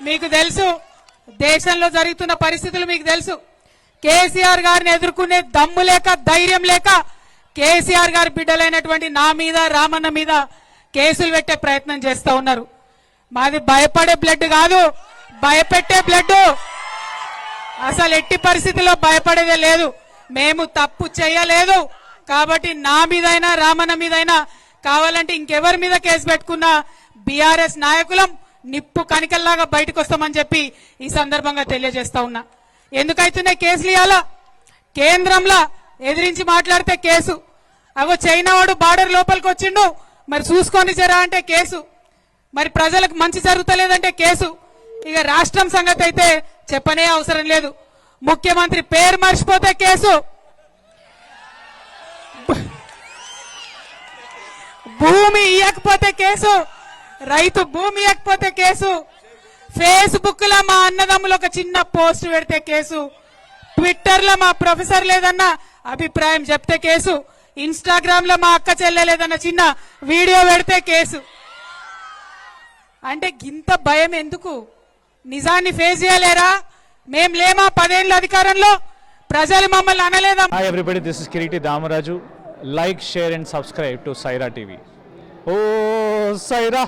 మీకు తెలుసు, దేశంలో జరుగుతున్న పరిస్థితులు మీకు తెలుసు. కేసీఆర్ గారిని ఎదుర్కొనే దమ్ము లేక, ధైర్యం లేక కేసీఆర్ గారి బిడ్డలైనటువంటి నా మీద, రామన్న మీద కేసులు పెట్టే ప్రయత్నం చేస్తూ ఉన్నారు. మాది భయపడే బ్లడ్ కాదు, భయపెట్టే బ్లడ్. అసలు ఎట్టి పరిస్థితుల్లో భయపడేదే లేదు. మేము తప్పు చేయలేదు కాబట్టి నా మీదైనా, రామన్న మీదైనా, కావాలంటే ఇంకెవరి మీద కేసు పెట్టుకున్నా బీఆర్ఎస్ నాయకులం నిప్పు కనికల్లాగా బయటకు వస్తామని చెప్పి ఈ సందర్భంగా తెలియజేస్తా ఉన్నా. ఎందుకైతున్నాయి కేసులు? ఇవాళ కేంద్రంలో ఎదిరించి మాట్లాడితే కేసు, అగో చైనా వాడు బార్డర్ లోపలికి వచ్చిండు, మరి చూసుకొని జరా అంటే కేసు, మరి ప్రజలకు మంచి జరుగుతలేదంటే కేసు. ఇక రాష్ట్రం సంగతి అయితే చెప్పనే అవసరం లేదు. ముఖ్యమంత్రి పేరు మర్చిపోతే కేసు, భూమి ఇయ్యకపోతే కేసు, రైతు భూమి ఇవ్వకపోతే కేసు, ఫేస్బుక్ లో మా అన్నదమ్ములు ఒక చిన్న పోస్ట్ పెడితే కేసు, ట్విట్టర్ లో మా ప్రొఫెసర్ లేదన్న అభిప్రాయం చెప్తే కేసు, ఇన్స్టాగ్రామ్ లో మా అక్క చెల్లెలేదన్న చిన్న వీడియో పెడితే కేసు. అంటే గింత భయం ఎందుకు? నిజాన్ని ఫేస్ చేయలేరా? మేం లేమా 10 ఏళ్ళ అధికారంలో? ప్రజలు మమ్మల్ని అనలేదా? Hi everybody, this is Kiriti Damaraju. Like, share and subscribe to Saira TV. Oh, Saira!